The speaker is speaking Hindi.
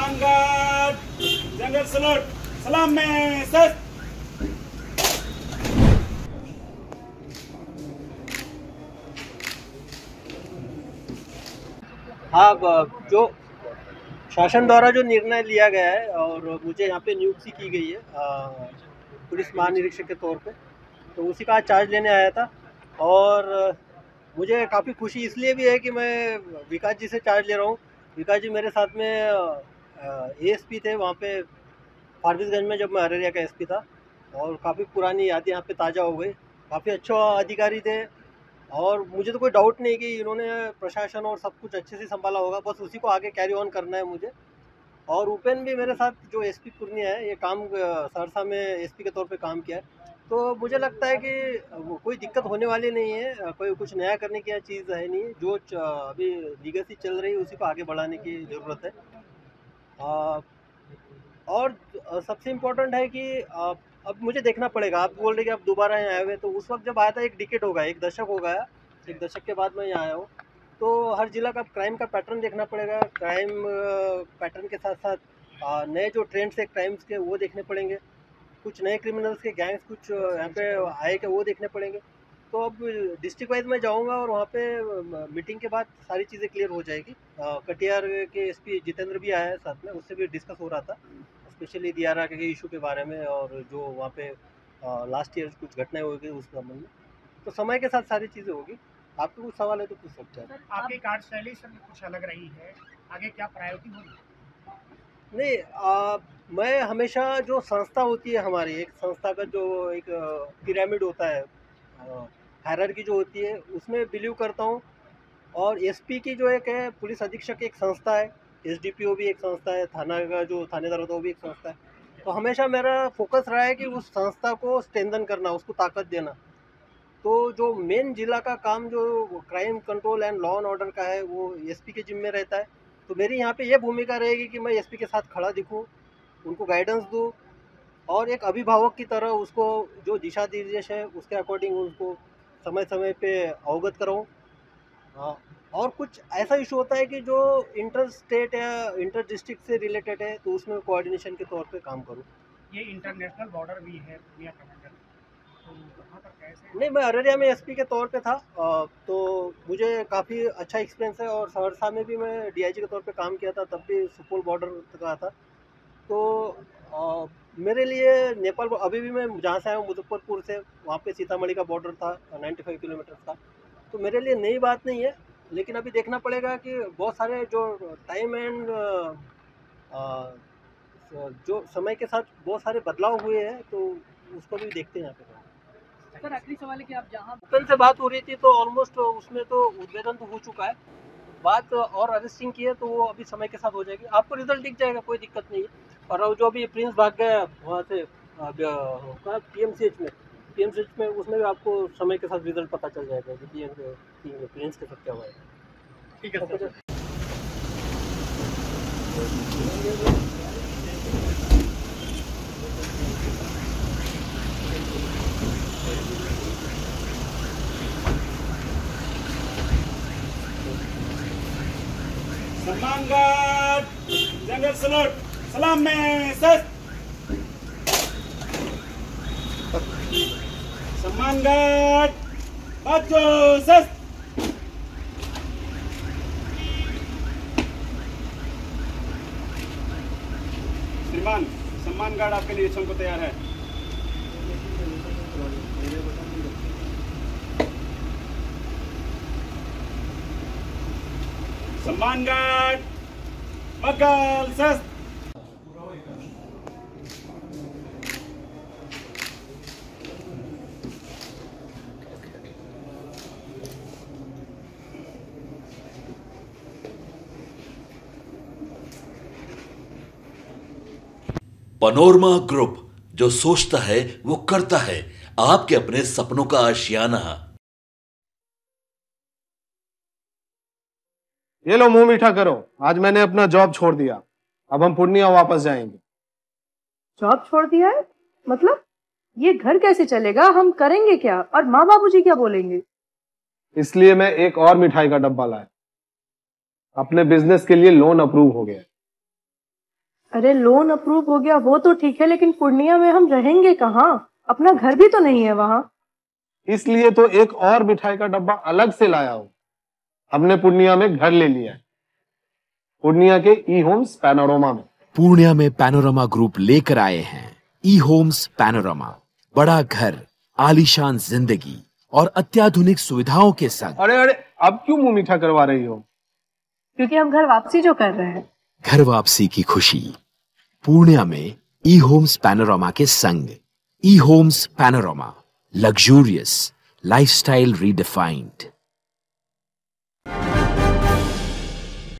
सम्मान गार्ड, जंगल सलूट, सलाम में सर। हाँ, जो शासन द्वारा जो निर्णय लिया गया है और मुझे यहाँ पे नियुक्ति की गई है पुलिस महानिरीक्षक के तौर पे, तो उसी का चार्ज लेने आया था। और मुझे काफ़ी खुशी इसलिए भी है कि मैं विकास जी से चार्ज ले रहा हूँ। विकास जी मेरे साथ में एएसपी थे वहाँ पे फारबिसगंज में, जब मैं अररिया का एसपी था, और काफ़ी पुरानी यादें यहाँ पे ताज़ा हो गई। काफ़ी अच्छे अधिकारी थे और मुझे तो कोई डाउट नहीं कि इन्होंने प्रशासन और सब कुछ अच्छे से संभाला होगा, बस उसी को आगे कैरी ऑन करना है मुझे। और उपेन भी मेरे साथ, जो एसपी पूर्णिया है, ये काम सहरसा में एसपी के तौर पे काम किया है, तो मुझे लगता है कि कोई दिक्कत होने वाली नहीं है। कोई कुछ नया करने की चीज़ है नहीं, जो अभी लीगेसी चल रही है उसी को आगे बढ़ाने की ज़रूरत है। और सबसे इम्पोर्टेंट है कि अब मुझे देखना पड़ेगा। आप बोल रहे कि आप दोबारा यहाँ आए हुए, तो उस वक्त जब आया था 1 डिकेड हो गया, 1 दशक हो गया, 1 दशक के बाद मैं यहाँ आया हूँ। तो हर जिला का क्राइम का पैटर्न देखना पड़ेगा। क्राइम पैटर्न के साथ साथ नए जो ट्रेंड्स है क्राइम्स के, वो देखने पड़ेंगे। कुछ नए क्रिमिनल्स के गैंग्स कुछ यहाँ पे आए के, वो देखने पड़ेंगे। तो अब डिस्ट्रिक्ट वाइज मैं जाऊँगा और वहाँ पे मीटिंग के बाद सारी चीज़ें क्लियर हो जाएगी। कटिहार के एसपी जितेंद्र भी आया है साथ में, उससे भी डिस्कस हो रहा था स्पेशली दियारा के इशू के बारे में, और जो वहाँ पे लास्ट ईयर कुछ घटनाएं हो गई उस संबंध में। तो समय के साथ सारी चीज़ें होगी। आपको कुछ सवाल है तो पूछ सकते हैं। आपकी कार्यशैली सर कुछ अलग रही है, आगे क्या प्रायोरिटी होगी? नहीं, मैं हमेशा, जो संस्था होती है हमारी, एक संस्था का जो एक पिरामिड होता है, हायरार्की जो होती है, उसमें बिलीव करता हूँ। और एसपी की जो एक है, पुलिस अधीक्षक एक संस्था है, एसडीपीओ भी एक संस्था है, थाना का जो थानेदार होता है वो भी एक संस्था है। तो हमेशा मेरा फोकस रहा है कि उस संस्था को स्ट्रेंथन करना, उसको ताकत देना। तो जो मेन जिला का काम जो crime control and law and order का है, वो एसपी के जिम्मे रहता है। तो मेरी यहाँ पे ये भूमिका रहेगी कि मैं एसपी के साथ खड़ा दिखूँ, उनको गाइडेंस दूँ, और एक अभिभावक की तरह उसको जो दिशा निर्देश है उसके अकॉर्डिंग उसको समय समय पे अवगत कराऊँ। हाँ, और कुछ ऐसा इशू होता है कि जो इंटर स्टेट या इंटर डिस्ट्रिक्ट से रिलेटेड है, तो उसमें कोऑर्डिनेशन के तौर पे काम करूँ। ये इंटरनेशनल बॉर्डर भी है पूर्णिया कमांडर, तो वहाँ पर कैसे? नहीं, मैं अररिया में एसपी के तौर पे था, तो मुझे काफ़ी अच्छा एक्सपीरियंस है। और सहरसा में भी मैं डीआईजी के तौर पे काम किया था, तब भी सुपौल बॉर्डर का था। तो मेरे लिए नेपाल, अभी भी मैं जहाँ से आया हूँ मुजफ्फरपुर से, वहाँ पे सीतामढ़ी का बॉर्डर था 95 किलोमीटर का। तो मेरे लिए नई बात नहीं है, लेकिन अभी देखना पड़ेगा कि बहुत सारे जो टाइम एंड जो समय के साथ बहुत सारे बदलाव हुए हैं, तो उसको भी देखते हैं यहाँ पे। सर आखिरी सवाल है कि आप जहाँ ओपन से बात हो रही थी, तो ऑलमोस्ट उसमें तो उद्भेदन तो हो चुका है। बात और अरेस्टिंग की है, तो वो अभी समय के साथ हो जाएगी, आपको रिजल्ट दिख जाएगा, कोई दिक्कत नहीं है। और जो अभी प्रिंस भाग गया वहाँ से पीएमसीएच में, उसमें भी आपको समय के साथ रिजल्ट पता चल जाएगा कि प्रिंस के साथ क्या हुआ है। ठीक है सर। सम्मान गार्ड, जंगल सलूट, सलाम में सर। सम्मान गार्ड, बाजू सर। श्रीमान, सम्मान गार्ड आपके निरीक्षण को तैयार है। सम्मान गार्ड, बगल सर। पनोरमा ग्रुप, जो सोचता है वो करता है। आपके अपने सपनों का आशियाना। ये लो, मुंह मीठा करो। आज मैंने अपना जॉब छोड़ दिया, अब हम पूर्णिया वापस जाएंगे। जॉब छोड़ दिया है? मतलब ये घर कैसे चलेगा? हम करेंगे क्या? और माँ बाबूजी क्या बोलेंगे? इसलिए मैं एक और मिठाई का डब्बा लाया। अपने बिजनेस के लिए लोन अप्रूव हो गया। अरे लोन अप्रूव हो गया वो तो ठीक है, लेकिन पूर्णिया में हम रहेंगे कहाँ? अपना घर भी तो नहीं है वहाँ। इसलिए तो एक और मिठाई का डब्बा अलग से लाया हूँ। हमने पूर्णिया में घर ले लिया है, पूर्णिया के ई होम्स पैनोरमा में। पूर्णिया में पैनोरमा ग्रुप लेकर आए हैं ई होम्स पैनोरमा। बड़ा घर, आलीशान जिंदगी और अत्याधुनिक सुविधाओं के संग। अरे अरे, अब क्यों मुंह मीठा करवा रही हो? क्योंकि हम घर वापसी जो कर रहे हैं। घर वापसी की खुशी पूर्णिया में ई होम्स पैनोरमा के संग। E Homes Panorama, luxurious lifestyle redefined.